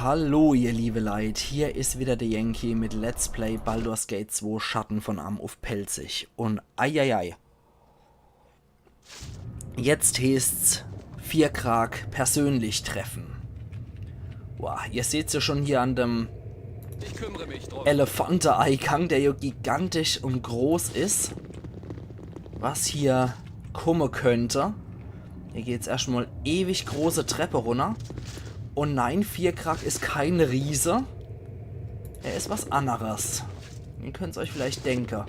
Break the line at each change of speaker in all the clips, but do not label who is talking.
Hallo ihr liebe Leute, hier ist wieder der Yankee mit Let's Play Baldur's Gate 2 Schatten von Am-Uf Pelzig. Und eieiei. Jetzt heißt's Vierkrag persönlich treffen. Wow, ihr seht's ja schon hier an dem Elefante-Eingang, der ja gigantisch und groß ist. Was hier kommen könnte. Hier geht's erstmal ewig große Treppe runter. Und nein, Vierkrag ist kein Riese. Er ist was anderes. Ihr könnt es euch vielleicht denken.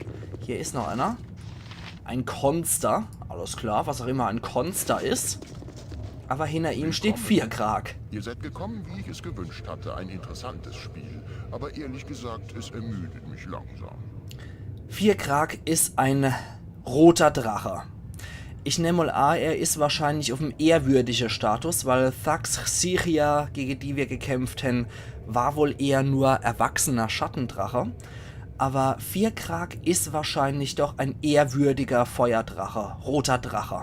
Hier ist noch einer. Ein Konster. Alles klar, was auch immer ein Konster ist. Aber hinter ihm steht Vierkrag.
Ihr seid gekommen, wie ich es gewünscht hatte. Ein interessantes Spiel. Aber ehrlich gesagt, es ermüdet mich langsam.
Vierkrag ist ein roter Drache. Ich nehme mal an, er ist wahrscheinlich auf dem ehrwürdigen Status, weil Thax-Syria, gegen die wir gekämpft haben, war wohl eher nur erwachsener Schattendrache. Aber Vierkrag ist wahrscheinlich doch ein ehrwürdiger Feuerdrache, roter Drache.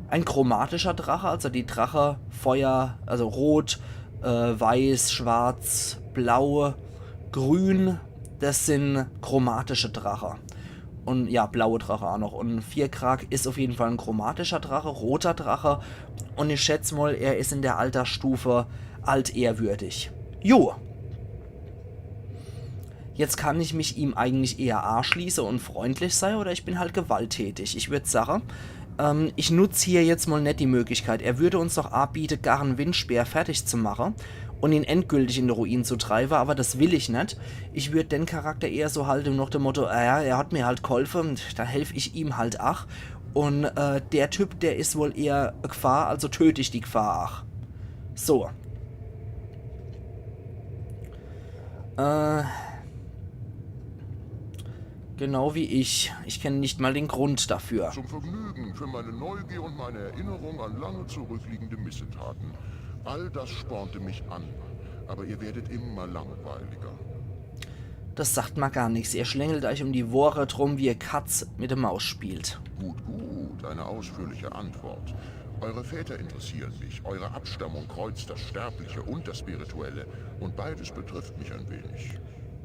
Ein chromatischer Drache, also die Drache Feuer, also rot, weiß, schwarz, blau, grün, das sind chromatische Drache. Und ja, blaue Drache auch noch. Und Vierkrag ist auf jeden Fall ein chromatischer Drache, roter Drache. Und ich schätze mal, er ist in der Altersstufe altehrwürdig. Jo. Jetzt kann ich mich ihm eigentlich eher anschließen und freundlich sein, oder ich bin halt gewalttätig. Ich würde sagen, ich nutze hier jetzt mal nicht die Möglichkeit. Er würde uns doch anbieten, Garen Windspeer fertig zu machen und ihn endgültig in den Ruin zu treiben, aber das will ich nicht. Ich würde den Charakter eher so halten nach dem Motto, ja, er hat mir halt geholfen, dann helfe ich ihm halt auch. Und der Typ, der ist wohl eher eine Gefahr, also töte ich die Gefahr auch. So. Genau wie ich. Ich kenne nicht mal den Grund dafür.
Zum Vergnügen, für meine Neugier und meine Erinnerung an lange zurückliegende Missetaten. All das spornte mich an. Aber ihr werdet immer langweiliger.
Das sagt mal gar nichts. Ihr schlängelt euch um die Wohre drum, wie ihr Katz mit der Maus spielt.
Gut, gut, eine ausführliche Antwort. Eure Väter interessieren mich. Eure Abstammung kreuzt das Sterbliche und das Spirituelle. Und beides betrifft mich ein wenig.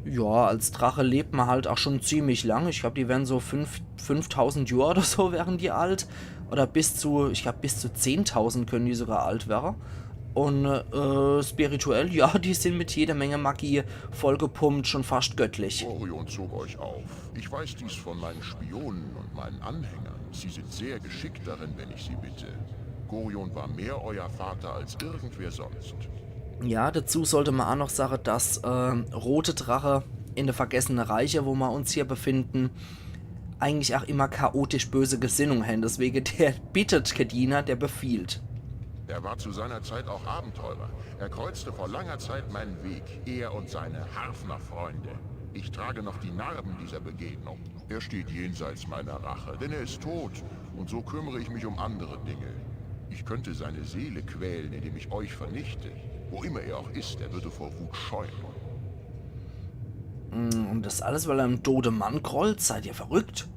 Ja, als Drache lebt man halt auch schon ziemlich lang. Ich glaube, die werden so 5000 Jahre oder so wären die alt. Oder bis zu, ich glaube, bis zu 10.000 können die sogar alt werden. Und spirituell, ja, die sind mit jeder Menge Magie vollgepumpt, schon fast göttlich.
Orion zog euch auf. Ich weiß dies von meinen Spionen und meinen Anhängern. Sie sind sehr geschickt darin, wenn ich sie bitte. Gorion war mehr euer Vater als irgendwer sonst.
Ja, dazu sollte man auch noch sagen, dass rote Drache in der Vergessenen Reiche, wo wir uns hier befinden, eigentlich auch immer chaotisch böse Gesinnung haben. Deswegen, der bittet Kedina, der befiehlt.
Er war zu seiner Zeit auch Abenteurer. Er kreuzte vor langer Zeit meinen Weg, er und seine Harfner-Freunde. Ich trage noch die Narben dieser Begegnung. Er steht jenseits meiner Rache, denn er ist tot. Und so kümmere ich mich um andere Dinge. Ich könnte seine Seele quälen, indem ich euch vernichte. Wo immer er auch ist, er würde vor Wut scheuen.
Und das alles, weil er einen toten Mann grollt? Seid ihr verrückt?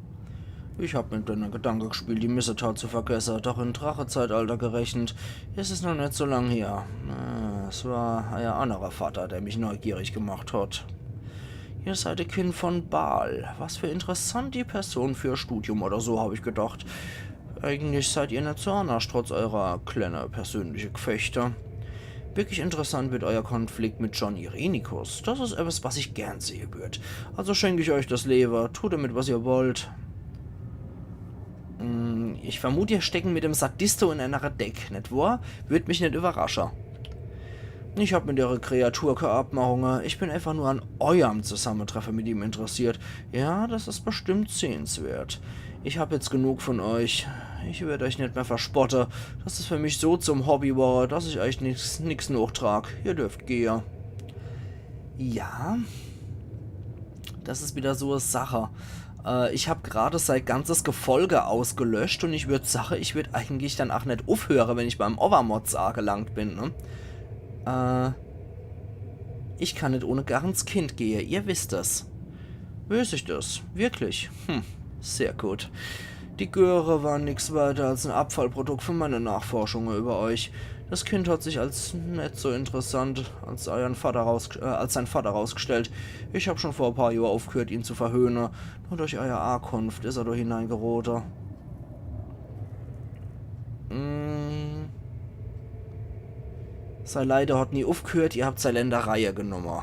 Ich habe mit deiner Gedanke gespielt, die Missetat zu vergessen, doch in Drachezeitalter gerechnet. Ist es noch nicht so lang her. Es war ein anderer Vater, der mich neugierig gemacht hat. Ihr seid ein Kind von Baal. Was für interessante Person für Studium oder so, habe ich gedacht. Eigentlich seid ihr nicht so anders, trotz eurer kleinen persönlichen Gefechte. Wirklich interessant wird euer Konflikt mit John Irenicus. Das ist etwas, was ich gern sehen würde. Also schenke ich euch das Leben. Tut damit, was ihr wollt. Ich vermute, ihr stecken mit dem Sadisto in einer Deck, nicht wahr? Würde mich nicht überraschen. Ich habe mit ihrer Kreatur keine Abmachungen. Ich bin einfach nur an eurem Zusammentreffen mit ihm interessiert. Ja, das ist bestimmt sehenswert. Ich habe jetzt genug von euch. Ich werde euch nicht mehr verspotten. Das ist für mich so zum Hobby war, dass ich euch nichts nachtrag. Ihr dürft gehen. Ja. Das ist wieder so eine Sache. Ich habe gerade sein ganzes Gefolge ausgelöscht und ich würde sagen, ich würde eigentlich dann auch nicht aufhören, wenn ich beim Overmods angelangt bin, ne? Ich kann nicht ohne Garens Kind gehen, ihr wisst das. Weiß ich das? Wirklich? Sehr gut. Die Göre war nichts weiter als ein Abfallprodukt von meiner Nachforschungen über euch. Das Kind hat sich als nicht so interessant als sein Vater rausgestellt. Ich habe schon vor ein paar Jahren aufgehört, ihn zu verhöhnen. Nur durch eure Ankunft ist er da hineingerodet. Sein Leider hat nie aufgehört, ihr habt seine Ländereihe genommen.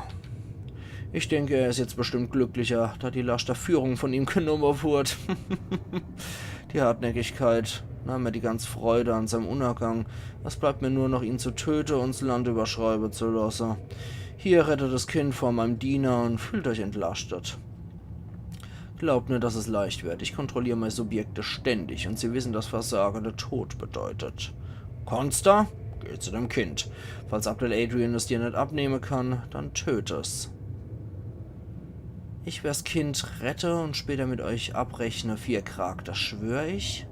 Ich denke, er ist jetzt bestimmt glücklicher, da die Last der Führung von ihm genommen wurde. Die Hartnäckigkeit nahm mir die ganze Freude an seinem Untergang. Es bleibt mir nur noch, ihn zu töten und das Land überschreiben zu lassen. Hier rettet das Kind vor meinem Diener und fühlt euch entlastet. Glaubt mir, dass es leicht wird. Ich kontrolliere meine Subjekte ständig und sie wissen, dass Versagen der Tod bedeutet. Consta, geh zu dem Kind. Falls Abdel Adrian es dir nicht abnehmen kann, dann töte es. Ich werde das Kind rette und später mit euch abrechne 4 Krag, das schwöre ich.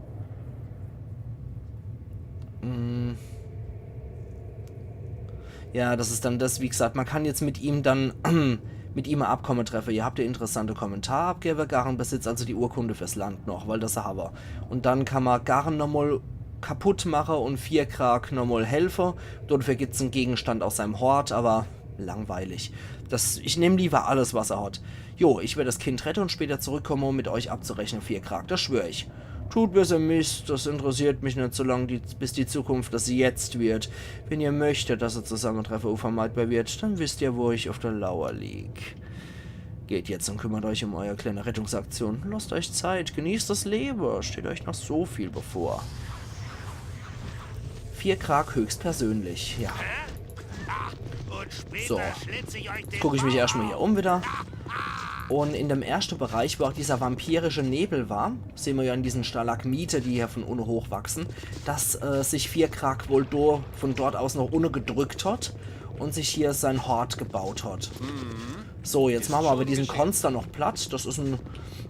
Ja, das ist dann das, wie gesagt, man kann jetzt mit ihm dann mit ihm ein Abkommen treffen. Ihr habt ja interessante Kommentare abgeben, Garen besitzt also die Urkunde fürs Land noch, weil das haben wir. Und dann kann man Garen nochmal kaputt machen und 4 Krag nochmal helfen. Dafür gibt es einen Gegenstand aus seinem Hort, aber langweilig. Ich nehme lieber alles, was er hat. Jo, ich werde das Kind retten und später zurückkommen, um mit euch abzurechnen 4 Krag, das schwöre ich. Tut, bis ihr Mist, das interessiert mich nicht so lange, bis die Zukunft das jetzt wird. Wenn ihr möchtet, dass ihr Zusammentreffen unvermeidbar wird, dann wisst ihr, wo ich auf der Lauer lieg. Geht jetzt und kümmert euch um eure kleine Rettungsaktion. Lasst euch Zeit, genießt das Leben, steht euch noch so viel bevor. 4 Krag höchstpersönlich, ja. So, jetzt gucke ich mich erstmal hier um wieder. Und in dem ersten Bereich, wo auch dieser vampirische Nebel war, sehen wir ja in diesen Stalagmite, die hier von unten hoch wachsen, dass sich 4 Krag wohl von dort aus noch unten gedrückt hat und sich hier sein Hort gebaut hat. So, jetzt machen wir aber diesen Consta noch platt. Das ist ein,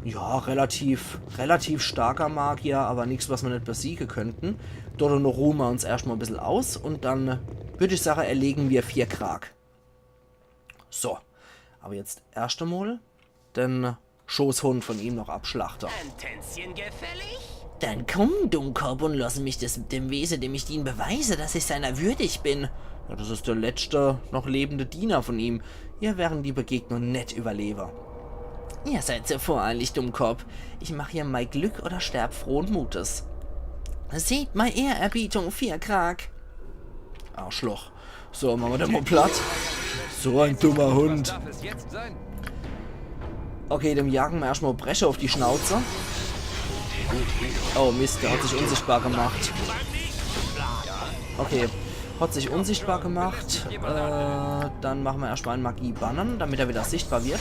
ja, relativ starker Magier, aber nichts, was wir nicht besiegen könnten. Dort noch ruhen wir uns erstmal ein bisschen aus und dann würde ich sagen, erlegen wir 4 Krag. So, aber jetzt erst einmal den Schoßhund von ihm noch abschlachten.
Ein Tänzchen gefällig?
Dann komm, Dummkopf, und lass mich das dem Wesen, dem ich dien beweise, dass ich seiner würdig bin.
Ja, das ist der letzte noch lebende Diener von ihm. Ihr werden die Begegnung nicht überleben.
Ihr seid so voreilig, Dummkopf. Ich mache hier mein Glück oder sterb frohen Mutes. Seht mal Ehrerbietung, 4 Krag.
Arschloch. So, machen wir den mal platt. So ein dummer Hund. Okay, dem jagen wir erstmal Brecher auf die Schnauze. Oh Mist, der hat sich unsichtbar gemacht. Okay, hat sich unsichtbar gemacht. Dann machen wir erstmal einen Magie-Bannen, damit er wieder sichtbar wird.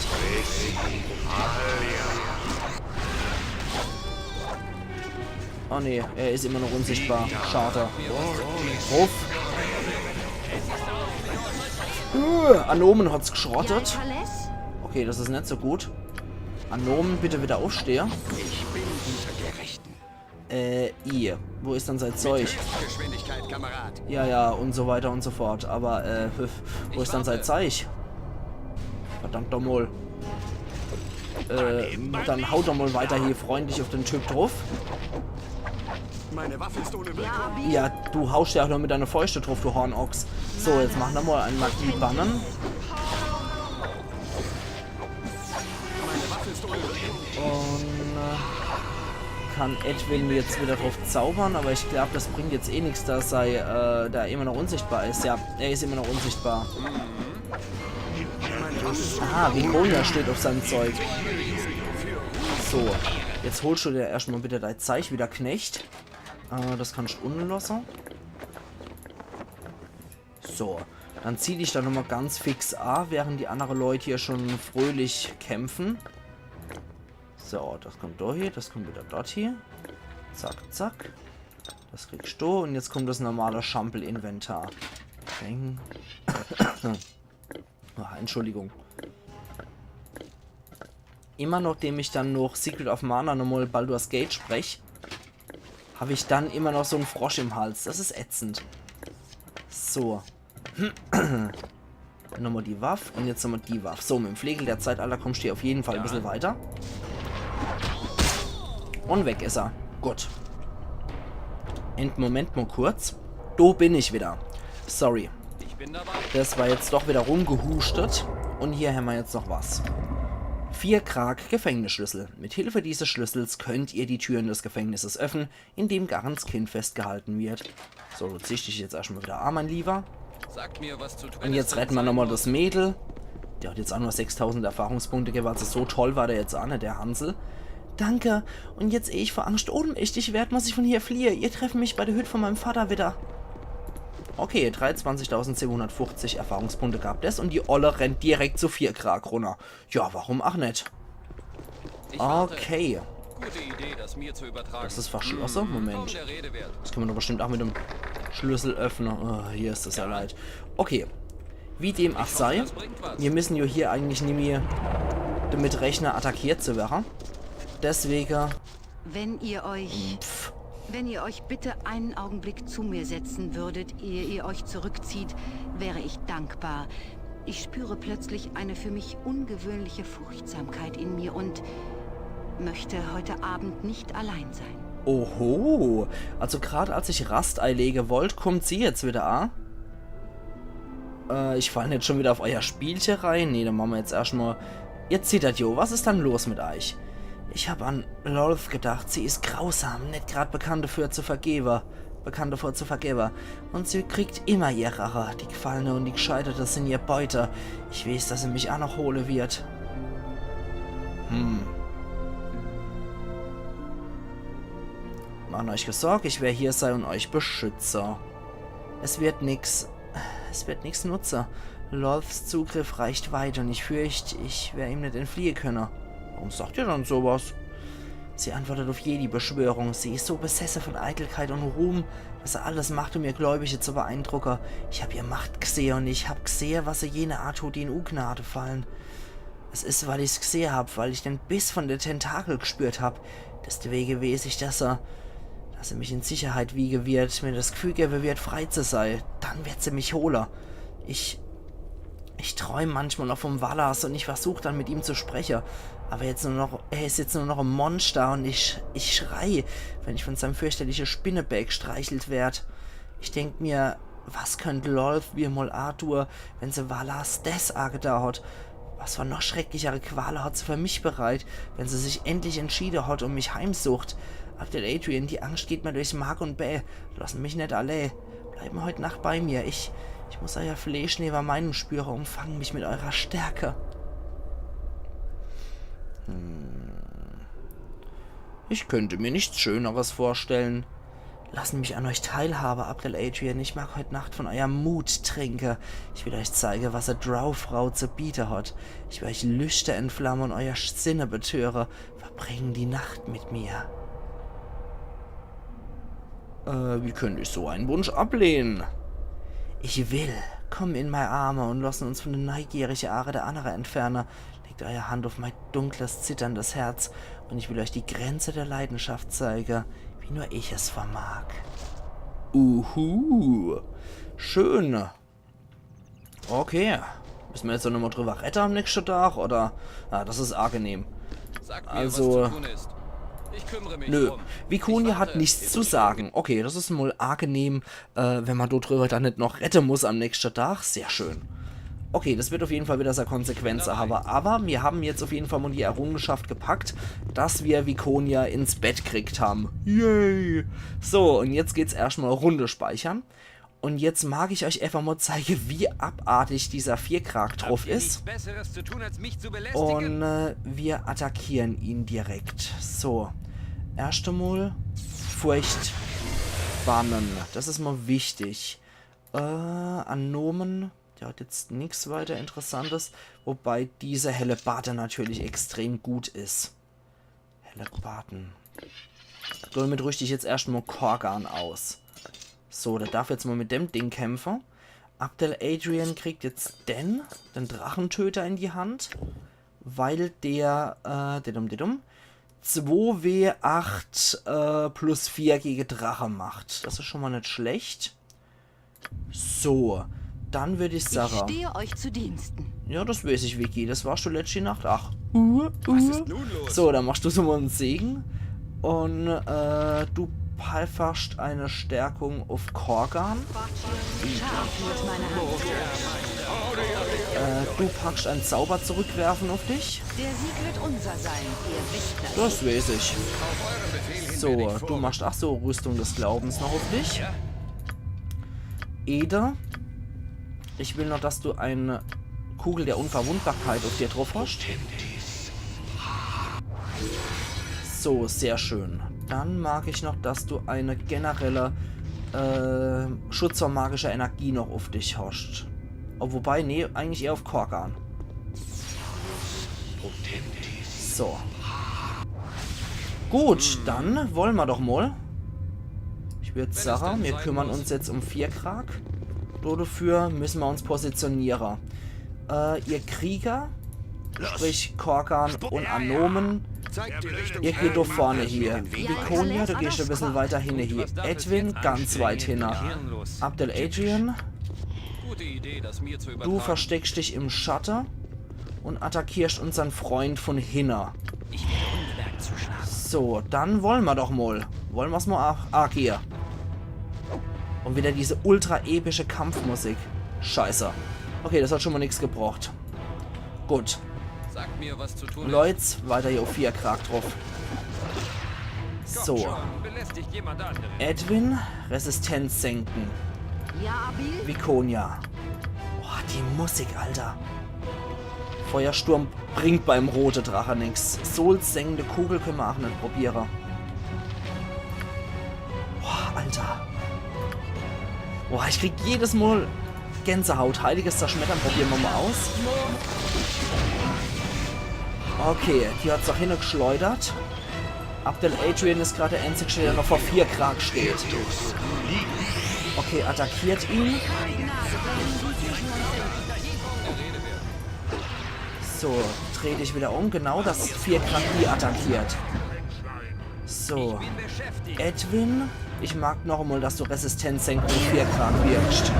Oh ne, er ist immer noch unsichtbar. Schade. Ruf. Anomen hat's geschrottet. Okay, das ist nicht so gut. Anomen, bitte wieder aufstehen.
Ich bin unter Gerechten.
Ihr. Wo ist dann sein Zeug?
Geschwindigkeit, Kamerad.
Ja, und so weiter und so fort. Aber, wo ist dann sein Zeug? Verdammt doch mal. Dann haut doch mal weiter hier freundlich auf den Typ drauf.
Meine Waffe ist ohne Wirkung.
Ja, du haust ja auch nur mit deiner Fäuste drauf, du Hornochs. So, jetzt machen wir mal einen Magie-Bannen. Und kann Edwin jetzt wieder drauf zaubern, aber ich glaube, das bringt jetzt eh nichts, dass er da immer noch unsichtbar ist. Ja, er ist immer noch unsichtbar. Ah, Vigonia steht auf seinem Zeug. So, jetzt holst du dir erstmal bitte dein Zeug wieder, Knecht. Das kannst du unten lassen. So, dann zieh dich da nochmal ganz fix an, während die anderen Leute hier schon fröhlich kämpfen. So, das kommt da hier, das kommt wieder dort hier. Zack, zack. Das kriegst du und jetzt kommt das normale Schampel-Inventar. Entschuldigung. Immer nachdem ich dann noch Secret of Mana nochmal Baldur's Gate spreche, habe ich dann immer noch so einen Frosch im Hals. Das ist ätzend. So. Nochmal die Waffe und jetzt nochmal die Waffe. So, mit dem Flegel der Zeitalter kommst du hier auf jeden Fall ein bisschen weiter. Und weg ist er. Gut. Moment mal kurz. Da bin ich wieder. Sorry.
Ich bin dabei.
Das war jetzt doch wieder rumgehustet. Und hier haben wir jetzt noch was. 4 Krag Gefängnisschlüssel. Mit Hilfe dieses Schlüssels könnt ihr die Türen des Gefängnisses öffnen, in dem Garns Kind festgehalten wird. So, du ziehst dich jetzt erstmal wieder an, mein Lieber.
Sagt mir, was zu tun
Und jetzt retten wir nochmal das Mädel. Der hat jetzt auch nur 6000 Erfahrungspunkte gegeben, also so toll war der jetzt auch nicht, der Hansel. Danke. Und jetzt, ehe ich vor Angst ohnmächtig werde, muss ich von hier fliehen. Ihr trefft mich bei der Hütte von meinem Vater wieder. Okay, 23.750 Erfahrungspunkte gab es und die Olle rennt direkt zu 4 Krag runter. Ja, warum auch nicht? Okay.
Gute Idee, das mir zu übertragen.
Das ist verschlossen? Moment.
Der Rede wert.
Das können wir doch bestimmt auch mit dem Schlüssel öffnen. Oh, hier ist das ja leid. Okay. Wie dem auch sei,
Das bringt was.
wir müssen ja hier eigentlich nicht mehr damit rechnen, attackiert zu werden. Deswegen...
Wenn ihr euch bitte einen Augenblick zu mir setzen würdet, ehe ihr euch zurückzieht, wäre ich dankbar. Ich spüre plötzlich eine für mich ungewöhnliche Furchtsamkeit in mir und möchte heute Abend nicht allein sein.
Oho. Also gerade als ich Rast einlege wollte, kommt sie jetzt wieder an. Ich falle jetzt schon wieder auf euer Spielchen rein. Nee, dann machen wir jetzt erstmal... Ihr zittert, jo. Was ist dann los mit euch? Ich habe an Lolth gedacht. Sie ist grausam, nicht gerade bekannt dafür zu vergeben. Und sie kriegt immer ihr Rache. Die Gefallene und die Gescheiterte sind ihr Beute. Ich weiß, dass sie mich auch noch holen wird. Machen euch gesorgt, ich werde hier sein und euch beschütze. Es wird nix nutzen. Lolths Zugriff reicht weit und ich fürchte, ich werde ihm nicht entfliehen können. Warum sagt ihr dann sowas? Sie antwortet auf jede Beschwörung. Sie ist so besessen von Eitelkeit und Ruhm, dass er alles macht, um ihr Gläubige zu beeindrucken. Ich habe ihr Macht gesehen und ich habe gesehen, was sie jene Art tut, die in Ungnade fallen. Es ist, weil ich es gesehen habe, weil ich den Biss von der Tentakel gespürt habe. Deswegen weiß ich, dass er mich in Sicherheit wiegen wird, mir das Gefühl geben wird, frei zu sein. Dann wird sie mich holen. Ich träume manchmal noch vom Valas und ich versuche dann mit ihm zu sprechen. Aber er ist jetzt nur noch ein Monster und ich schreie, wenn ich von seinem fürchterlichen Spinnenberg streichelt werde. Ich denke mir, was könnte Lolth wie mal Arthur, wenn sie Valas das angedauert? Was für noch schrecklichere Qualen hat sie für mich bereit, wenn sie sich endlich entschieden hat und mich heimsucht? Abdel Adrian, die Angst geht mir durchs Mark und Bäh. Lassen mich nicht allein. Bleiben heute Nacht bei mir. Ich muss euer Fleisch neben meinem spüren und fangen mich mit eurer Stärke. Ich könnte mir nichts Schöneres vorstellen. Lassen mich an euch teilhaben, Abdel Adrian. Ich mag heute Nacht von eurem Mut trinken. Ich will euch zeigen, was eine Drow-Frau zu bieten hat. Ich will euch Lüchte entflammen und euer Sinne betören. Verbringen die Nacht mit mir. Wie könnte ich so einen Wunsch ablehnen? Ich will. Komm in meine Arme und lassen uns von den neugierigen Aare der anderen entfernen. Legt eure Hand auf mein dunkles, zitterndes Herz und ich will euch die Grenze der Leidenschaft zeigen, wie nur ich es vermag. Schön. Okay. Müssen wir jetzt noch mal drüber retten am nächsten Tag, oder? Ah, das ist angenehm.
Sagt mir,
Also...
was zu tun ist. Ich kümmere mich
Nö,
drum.
Viconia
Ich
hat
warte.
nichts zu sagen. Okay, das ist mal angenehm, wenn man dort drüber dann nicht noch retten muss am nächsten Tag. Sehr schön. Okay, das wird auf jeden Fall wieder seine Konsequenzen haben. Aber wir haben jetzt auf jeden Fall mal die Errungenschaft gepackt, dass wir Viconia ins Bett gekriegt haben. Yay! So, und jetzt geht's erstmal Runde speichern. Und jetzt mag ich euch einfach mal zeigen, wie abartig dieser 4-Krag drauf
Habt ihr
ist.
nichts Besseres zu tun, als mich zu belästigen?
Und wir attackieren ihn direkt. So. Erst einmal Furcht bannen. Das ist mal wichtig. An Nomen. Der hat jetzt nichts weiter Interessantes. Wobei dieser Hellebarden natürlich extrem gut ist. Hellebarden. Damit rüste ich jetzt erstmal Korgan aus. So, der darf jetzt mal mit dem Ding kämpfen. Abdel Adrian kriegt jetzt den Drachentöter in die Hand, weil der 2W8 plus 4 gegen Drache macht. Das ist schon mal nicht schlecht. So, dann würde ich
Ich
sagen...
stehe euch zu Diensten.
Ja, das weiß ich, Vicky. Das warst du letzte Nacht. Ach.
Was ist nun los?
So, dann machst du so mal einen Segen. Und du verpfeiferst eine Stärkung auf Korgan. Du packst einen Zauber zurückwerfen auf dich.
Der Sieg wird unser sein, ihr wisst das.
Das weiß ich. So, du machst, ach so, Rüstung des Glaubens noch auf dich. Eder. Ich will noch, dass du eine Kugel der Unverwundbarkeit auf dir drauf hast. So, sehr schön. Dann mag ich noch, dass du eine generelle Schutz vor magischer Energie noch auf dich hast. Oh, wobei, nee, eigentlich eher auf Korgan. So. Gut, dann wollen wir doch mal. Ich würde sagen, wir kümmern uns jetzt um Vierkrag. Dafür müssen wir uns positionieren. Ihr Krieger, sprich Korgan und Anomen, ihr geht doch vorne hier. Vikonia, du gehst ein bisschen weiter hin hier. Edwin, ganz weit hin. Abdel Adrian, du versteckst dich im Schatten und attackierst unseren Freund von hinten. So, dann wollen wir doch mal. Wollen wir es mal hier. Und wieder diese ultra epische Kampfmusik. Scheiße. Okay, das hat schon mal nichts gebraucht. Gut.
Sag mir, was zu tun
Leute, weiter hier auf 4 Krag drauf. So.
Belästigt jemand anderen.
Edwin, Resistenz senken.
Ja, Abil?
Vikonia. Boah, die Musik, Alter. Feuersturm bringt beim rote Drache nichts. Souls sengende Kugel können wir auch nicht probieren. Boah, Alter. Boah, ich krieg jedes Mal Gänsehaut. Heiliges Zerschmettern probieren wir mal aus. Okay, die hat's doch hingeschleudert. Abdel Adrian ist gerade der einzige, der noch vor 4 Krag steht. Okay, attackiert ihn. So, dreh dich wieder um. Genau, das 4 Krag die attackiert. So. Edwin, ich mag noch einmal, dass du Resistenz senken und 4 Krag wirkst.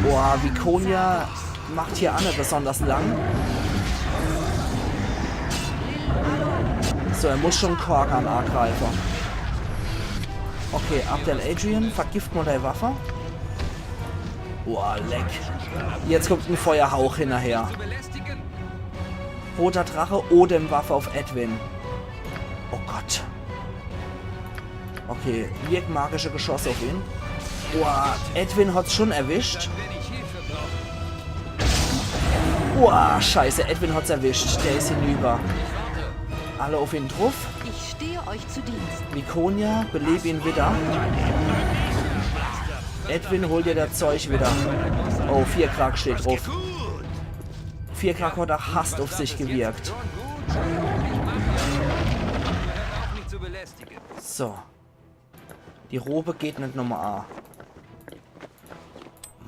Boah, Vikonia macht hier auch nicht besonders lang. So, er muss schon Korgan angreifen. Okay, Abdel Adrian, vergift mal deine Waffe. Boah, leck. Jetzt kommt ein Feuerhauch hinterher. Roter Drache, Odem-Waffe auf Edwin. Oh Gott. Okay, wirkt magische Geschosse auf ihn. Boah, Edwin hat's schon erwischt. Boah, scheiße, Edwin hat's erwischt. Der ist hinüber. Alle auf ihn drauf.
Ich stehe euch zu Dienst.
Vikonia, beleb ihn wieder. Edwin, hol dir das Zeug wieder. Oh, 4 Krag steht drauf. 4 Krag hat er Hast auf sich gewirkt. So. Die Robe geht nicht nochmal A.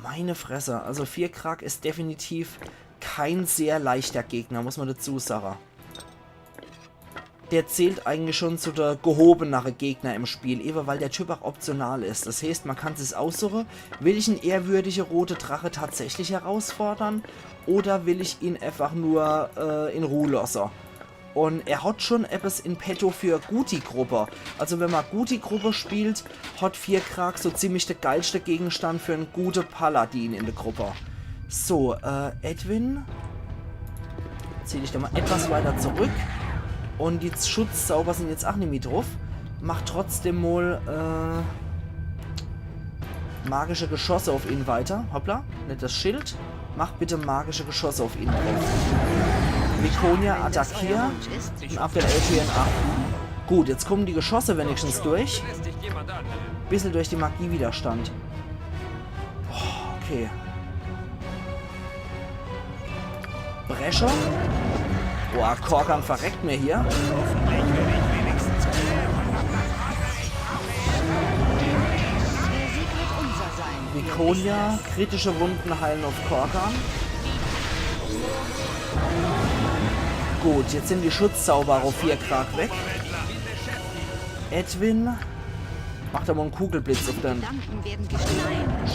Meine Fresse. Also 4 Krag ist definitiv kein sehr leichter Gegner, muss man dazu sagen. Der zählt eigentlich schon zu der gehobeneren Gegner im Spiel, eben weil der Typ auch optional ist. Das heißt, man kann es aussuchen, will ich einen ehrwürdigen roten Drache tatsächlich herausfordern oder will ich ihn einfach nur in Ruhe lassen. Und er hat schon etwas in petto für Guti-Gruppe. Also wenn man Guti-Gruppe spielt, hat 4 Krag so ziemlich der geilste Gegenstand für einen guten Paladin in der Gruppe. So, Edwin, ziehe ich da mal etwas weiter zurück. Und die Schutzzauber sind jetzt auch nicht mehr drauf. Macht trotzdem mal magische Geschosse auf ihn weiter. Hoppla, nicht das Schild. Macht bitte magische Geschosse auf ihn drauf. Vikonia attackiert und Abdel Adrian ab. Gut, jetzt kommen die Geschosse wenigstens durch. Bisschen durch die Magiewiderstand. Oh, okay. Brescher. Boah, Korgan verreckt mir hier. Vikonia, kritische Wunden heilen auf Korgan. Gut, jetzt sind die Schutzzauber auf 4 Krag weg. Edwin macht aber einen Kugelblitz auf den.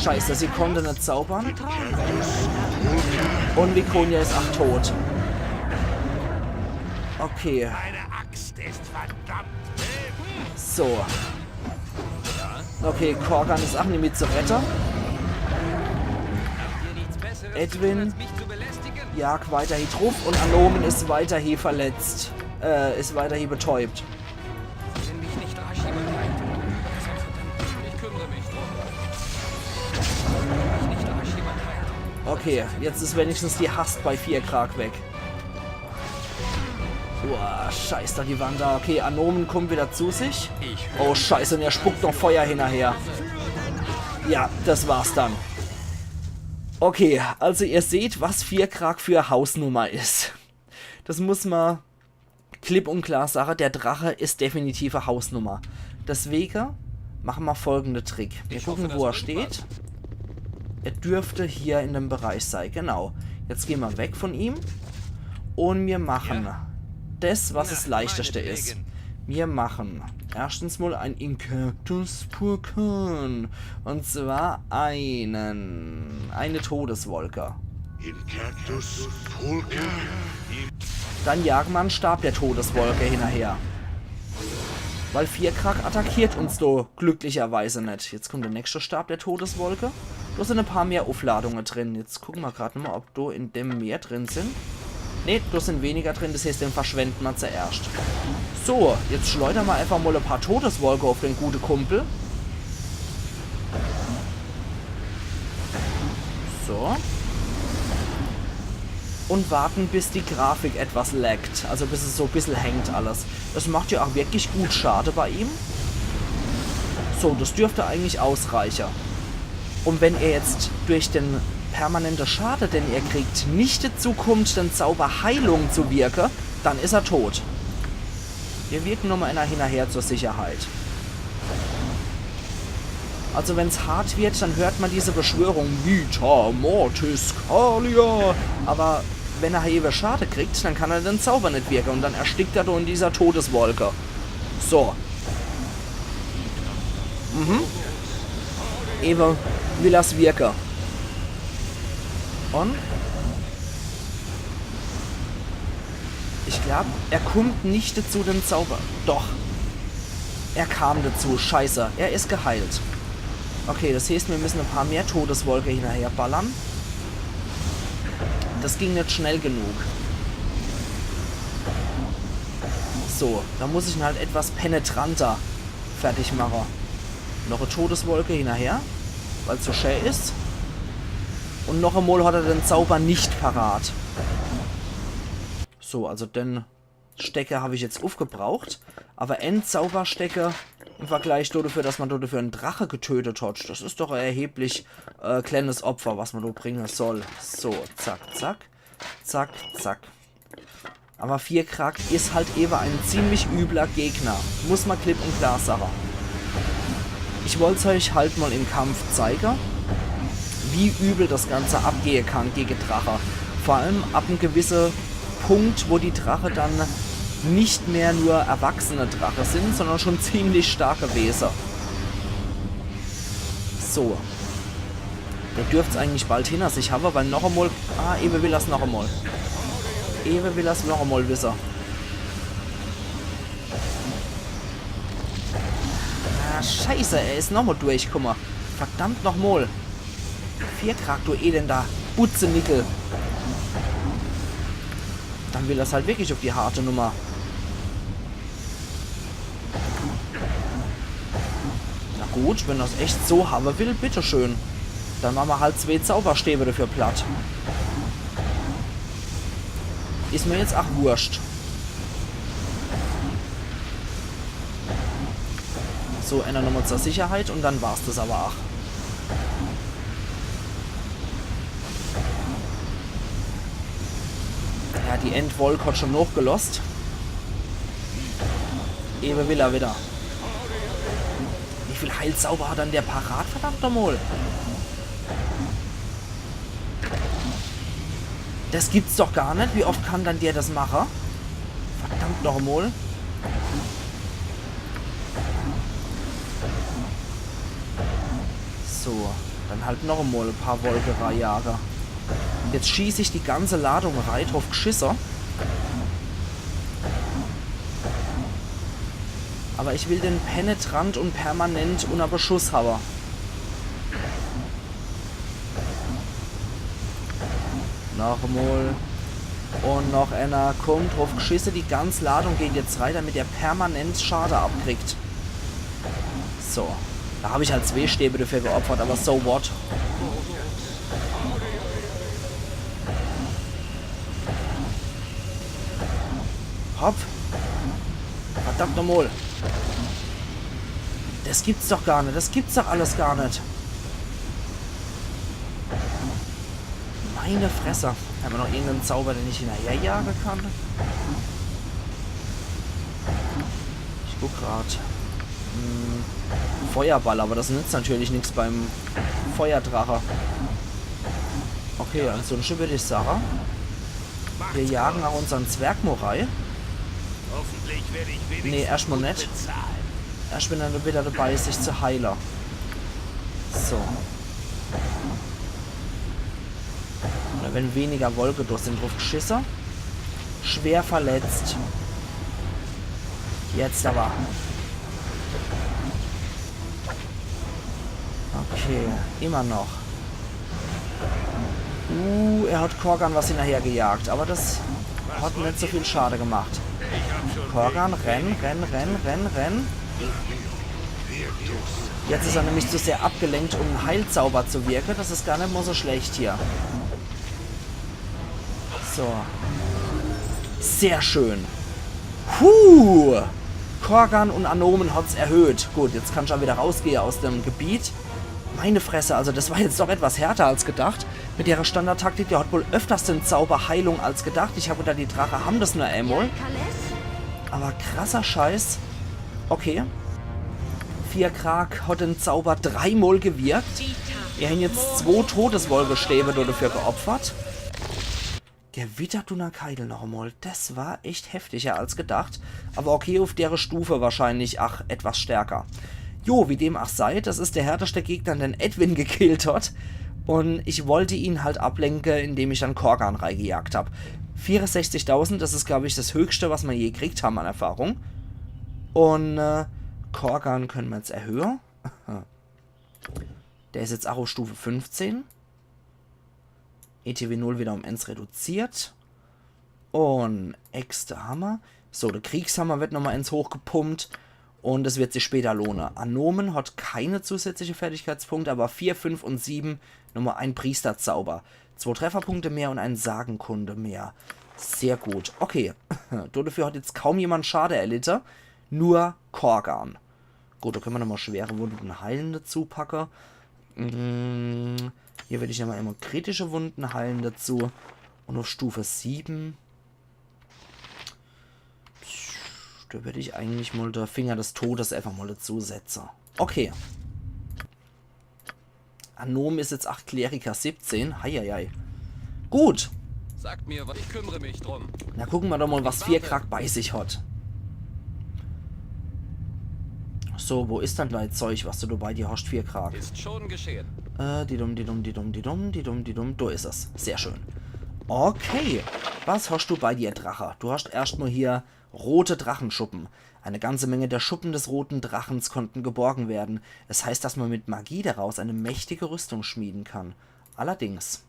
Scheiße, sie konnte nicht zaubern. Und Vikonia ist auch tot. Okay. So. Okay, Korgan ist auch nicht mit zu retten.
Hier nichts Besseres
Edwin.
zu tun, als mich zu belästigen.
Jag weiter hier drauf und Anomen ist weiter hier verletzt. Ist weiter hier betäubt.
Wenn mich nicht rasch jemand heilt. Ich kümmere mich drum. Wenn mich nicht rasch jemand heilt.
Okay, jetzt ist wenigstens die Hast bei 4 Krag weg. Boah, scheiß da die Wand da. Okay, Anomen kommt wieder zu sich. Oh, scheiße, und er spuckt noch Feuer hinterher. Ja, das war's dann. Okay, also ihr seht, was 4 Krag für Hausnummer ist. Das muss man klipp und klar sagen. Der Drache ist definitiv eine Hausnummer. Deswegen machen wir folgenden Trick. Wir gucken, wo er steht. Er dürfte hier in dem Bereich sein. Genau. Jetzt gehen wir weg von ihm. Und wir machen das, was das Leichteste ist. Wir machen erstens mal ein Incactus Purkan. Und zwar eine Todeswolke.
Incactus Pulkan.
Dann jagen wir einen Stab der Todeswolke hinterher. Weil 4 Krag attackiert uns da glücklicherweise nicht. Jetzt kommt der nächste Stab der Todeswolke. Da sind ein paar mehr Aufladungen drin. Jetzt gucken wir gerade mal, ob da in dem mehr drin sind. Ne, da sind weniger drin, das heißt, den verschwenden wir zuerst. So, jetzt schleudern wir einfach mal ein paar Todeswolke auf den guten Kumpel. So. Und warten, bis die Grafik etwas laggt. Also bis es so ein bisschen hängt alles. Das macht ja auch wirklich gut Schade bei ihm. So, das dürfte eigentlich ausreichen. Und wenn er jetzt durch den permanenten Schade, den er kriegt, nicht dazu kommt, den Zauber Heilung zu wirken, dann ist er tot. Wir wirken nochmal einer hinterher zur Sicherheit. Also wenn es hart wird, dann hört man diese Beschwörung Vita Mortis Calia. Aber wenn er eben Schade kriegt, dann kann er den Zauber nicht wirken und dann erstickt er da in dieser Todeswolke. So. Eben will er's wirken. Und? Ich glaube, er kommt nicht dazu, den Zauber. Doch. Er kam dazu. Scheiße. Er ist geheilt. Okay, das heißt, wir müssen ein paar mehr Todeswolke hinterher ballern. Das ging nicht schnell genug. So, da muss ich ihn halt etwas penetranter fertig machen. Noch eine Todeswolke hinterher, weil es so schön ist. Und noch einmal hat er den Zauber nicht parat. So, also den Stecker habe ich jetzt aufgebraucht. Aber Endzauberstecker im Vergleich dafür, dass man dafür einen Drache getötet hat. Das ist doch ein erheblich kleines Opfer, was man da bringen soll. So, zack, zack. Zack, zack. Aber 4 Krag ist halt eben ein ziemlich übler Gegner. Muss man klipp und klar sagen. Ich wollte es euch halt mal im Kampf zeigen, wie übel das Ganze abgehen kann gegen Drache. Vor allem ab einem gewissen Punkt, wo die Drache dann nicht mehr nur erwachsene Drache sind, sondern schon ziemlich starke Wesen. So. Der dürfte es eigentlich bald hinter sich haben, weil noch einmal... Ah, Ewe will das noch einmal. Ewe will das noch einmal wissen. Ah, scheiße, er ist nochmal durch, guck mal. Verdammt nochmal. 4 Krag, du elender Butzenickel. Dann will das halt wirklich auf die harte Nummer. Na gut, wenn das echt so haben will, bitteschön. Dann machen wir halt 2 Zauberstäbe dafür platt. Ist mir jetzt auch wurscht. So, einer nochmal zur Sicherheit und dann war's das aber auch. Ja, die Endwolk hat schon noch gelost. Ewe will er wieder. Wie viel Heilzauber hat dann der parat, verdammt nochmal? Das gibt's doch gar nicht. Wie oft kann dann der das machen? Verdammt nochmal. So, dann halt noch einmal ein paar Wolkerei-Jahre. Jetzt schieße ich die ganze Ladung rein drauf Geschisser. Aber ich will den penetrant und permanent unter Beschuss haben. Noch einmal. Und noch einer. Kommt drauf geschissen. Die ganze Ladung geht jetzt rein, damit er permanent Schade abkriegt. So. Da habe ich halt 2 Stäbe dafür geopfert, aber so what? Hopp. Verdammt nochmal. Das gibt's doch gar nicht. Das gibt's doch alles gar nicht. Meine Fresse. Haben wir noch irgendeinen Zauber, den ich hinterherjagen kann? Ich guck gerade. Feuerball, aber das nützt natürlich nichts beim Feuerdrache. Okay, ansonsten würde ich sagen, wir jagen nach unseren Zwergmorai.
Hoffentlich werde ich wenigstens
Nee, erstmal
gut
nicht.
bezahlt.
Erst wenn er wieder dabei ist, sich zu heilen. So. Oder wenn weniger Wolke durch den drauf geschissen. Schwer verletzt. Jetzt aber. Okay, immer noch. Er hat Korgan was hinterher gejagt, aber das hat nicht so viel Schade gemacht. Korgan, renn. Jetzt ist er nämlich zu sehr abgelenkt, um einen Heilzauber zu wirken. Das ist gar nicht mal so schlecht hier. So. Sehr schön. Korgan und Anomen hat's erhöht. Gut, jetzt kann ich schon wieder rausgehen aus dem Gebiet. Meine Fresse, also das war jetzt doch etwas härter als gedacht. Mit ihrer Standardtaktik, der hat wohl öfters den Zauber Heilung als gedacht. Ich habe gedacht, die Drache haben das nur einmal. Aber krasser Scheiß. Okay. 4 Krag hat den Zauber 3-mal gewirkt. Wir haben jetzt 2 Todeswolgestäbe dafür geopfert. Gewittert und Keidel noch einmal. Das war echt heftiger als gedacht. Aber okay, auf der Stufe wahrscheinlich, etwas stärker. Jo, wie dem auch sei, das ist der härteste Gegner, den Edwin gekillt hat. Und ich wollte ihn halt ablenken, indem ich dann Korgan reingejagt habe. 64.000, das ist, glaube ich, das Höchste, was wir je gekriegt haben an Erfahrung. Und Korgan können wir jetzt erhöhen. Der ist jetzt auch auf Stufe 15. ETW 0 wieder um 1 reduziert. Und Äxte Hammer. So, der Kriegshammer wird nochmal 1 hochgepumpt. Und es wird sich später lohnen. Anomen hat keine zusätzliche Fertigkeitspunkte, aber 4, 5 und 7 nochmal ein Priesterzauber. 2 Trefferpunkte mehr und ein Sagenkunde mehr. Sehr gut. Okay. Dafür hat jetzt kaum jemand Schade erlitten. Nur Korgan. Gut, da können wir nochmal schwere Wunden heilen dazu packen. Hier werde ich nochmal immer kritische Wunden heilen dazu. Und auf Stufe 7... Da würde ich eigentlich mal der Finger des Todes einfach mal dazu setzen. Okay. Anom ist jetzt 8 Kleriker 17. Heieiei. Gut.
Sagt mir, was ich kümmere mich drum.
Na gucken wir doch mal, was 4 Krag bei sich hat. So, wo ist dann dein Zeug, was du bei dir hast? 4 Krag.
Ist schon geschehen.
Da ist es. Sehr schön. Okay. Was hast du bei dir, Drache? Du hast erstmal hier rote Drachenschuppen. Eine ganze Menge der Schuppen des roten Drachens konnten geborgen werden. Es heißt, dass man mit Magie daraus eine mächtige Rüstung schmieden kann. Allerdings.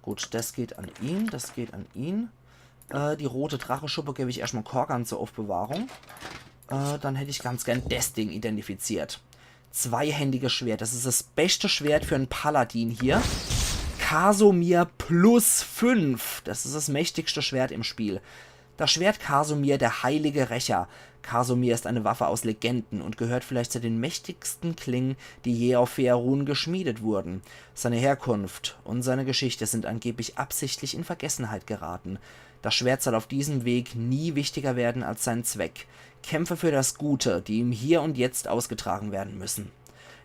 Gut, das geht an ihn, das geht an ihn. Die rote Drachenschuppe gebe ich erstmal Korgan zur Aufbewahrung. Dann hätte ich ganz gern das Ding identifiziert. Zweihändiges Schwert. Das ist das beste Schwert für einen Paladin hier. Kasomir plus 5. Das ist das mächtigste Schwert im Spiel. Das Schwert Kasomir, der heilige Rächer. Kasomir ist eine Waffe aus Legenden und gehört vielleicht zu den mächtigsten Klingen, die je auf Faerun geschmiedet wurden. Seine Herkunft und seine Geschichte sind angeblich absichtlich in Vergessenheit geraten. Das Schwert soll auf diesem Weg nie wichtiger werden als sein Zweck. Kämpfe für das Gute, die ihm hier und jetzt ausgetragen werden müssen.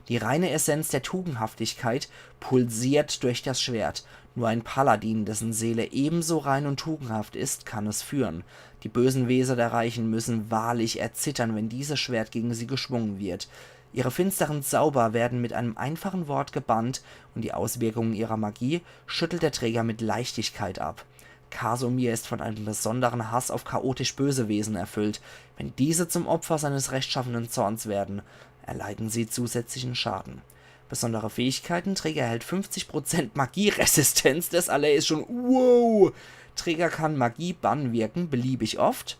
Die reine Essenz der Tugendhaftigkeit pulsiert durch das Schwert. Nur ein Paladin, dessen Seele ebenso rein und tugendhaft ist, kann es führen. Die bösen Wesen der Reichen müssen wahrlich erzittern, wenn dieses Schwert gegen sie geschwungen wird. Ihre finsteren Zauber werden mit einem einfachen Wort gebannt und die Auswirkungen ihrer Magie schüttelt der Träger mit Leichtigkeit ab. Kasumir ist von einem besonderen Hass auf chaotisch böse Wesen erfüllt. Wenn diese zum Opfer seines rechtschaffenen Zorns werden, erleiden sie zusätzlichen Schaden. Besondere Fähigkeiten: Träger erhält 50% Magieresistenz. Das alle ist schon wow. Träger kann Magiebann wirken, beliebig oft.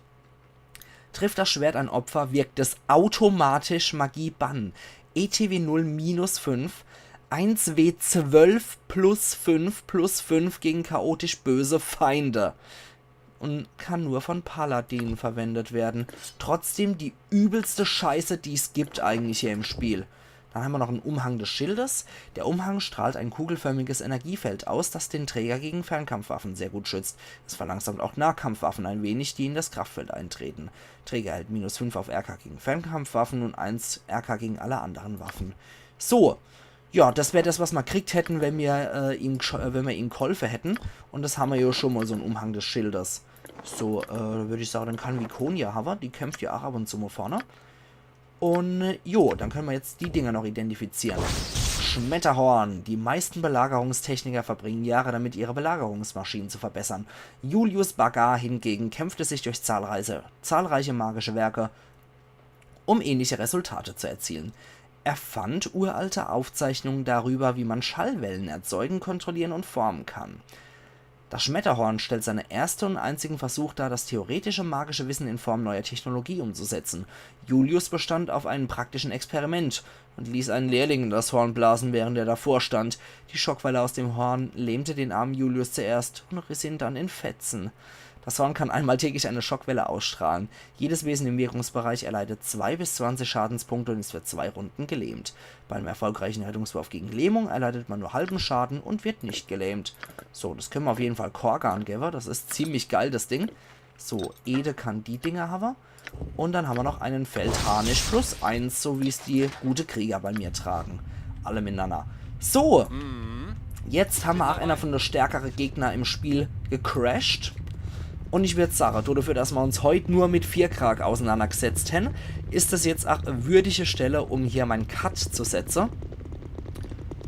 Trifft das Schwert ein Opfer, wirkt es automatisch Magiebann. ETW 0 -5. 1W12 +5 gegen chaotisch böse Feinde. Und kann nur von Paladinen verwendet werden. Trotzdem die übelste Scheiße, die es gibt eigentlich hier im Spiel. Dann haben wir noch einen Umhang des Schildes. Der Umhang strahlt ein kugelförmiges Energiefeld aus, das den Träger gegen Fernkampfwaffen sehr gut schützt. Es verlangsamt auch Nahkampfwaffen ein wenig, die in das Kraftfeld eintreten. Träger erhält -5 auf RK gegen Fernkampfwaffen und 1 RK gegen alle anderen Waffen. So, ja, das wäre das, was wir kriegt hätten, wenn wir ihm geholfen hätten. Und das haben wir ja schon mal, so einen Umhang des Schildes. So, würde ich sagen, dann kann Vikonia haben. Die kämpft ja auch ab und zu mal vorne. Und jo, dann können wir jetzt die Dinger noch identifizieren. Schmetterhorn. Die meisten Belagerungstechniker verbringen Jahre damit, ihre Belagerungsmaschinen zu verbessern. Julius Bagar hingegen kämpfte sich durch zahlreiche magische Werke, um ähnliche Resultate zu erzielen. Er fand uralte Aufzeichnungen darüber, wie man Schallwellen erzeugen, kontrollieren und formen kann. Das Schmetterhorn stellt seinen ersten und einzigen Versuch dar, das theoretische magische Wissen in Form neuer Technologie umzusetzen. Julius bestand auf einem praktischen Experiment und ließ einen Lehrling in das Horn blasen, während er davor stand. Die Schockwelle aus dem Horn lähmte den armen Julius zuerst und riss ihn dann in Fetzen. Das Horn kann einmal täglich eine Schockwelle ausstrahlen. Jedes Wesen im Wirkungsbereich erleidet 2 bis 20 Schadenspunkte und ist für 2 Runden gelähmt. Bei einem erfolgreichen Rettungswurf gegen Lähmung erleidet man nur halben Schaden und wird nicht gelähmt. So, das können wir auf jeden Fall Korgan geben. Das ist ziemlich geil, das Ding. So, Ede kann die Dinger haben. Und dann haben wir noch einen Feldharnisch +1, so wie es die gute Krieger bei mir tragen. Alle miteinander. So, jetzt haben wir auch einer von den stärkeren Gegner im Spiel gecrashed. Und ich würde sagen, dafür, dass wir uns heute nur mit 4 Krag auseinandergesetzt haben, ist das jetzt auch eine würdige Stelle, um hier meinen Cut zu setzen.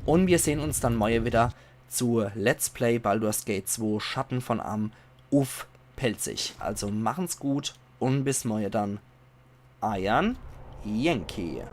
Und wir sehen uns dann morgen wieder zu Let's Play Baldur's Gate 2 Schatten von Am auf Pelzig. Also machen's gut und bis morgen dann. Ayan Yankee.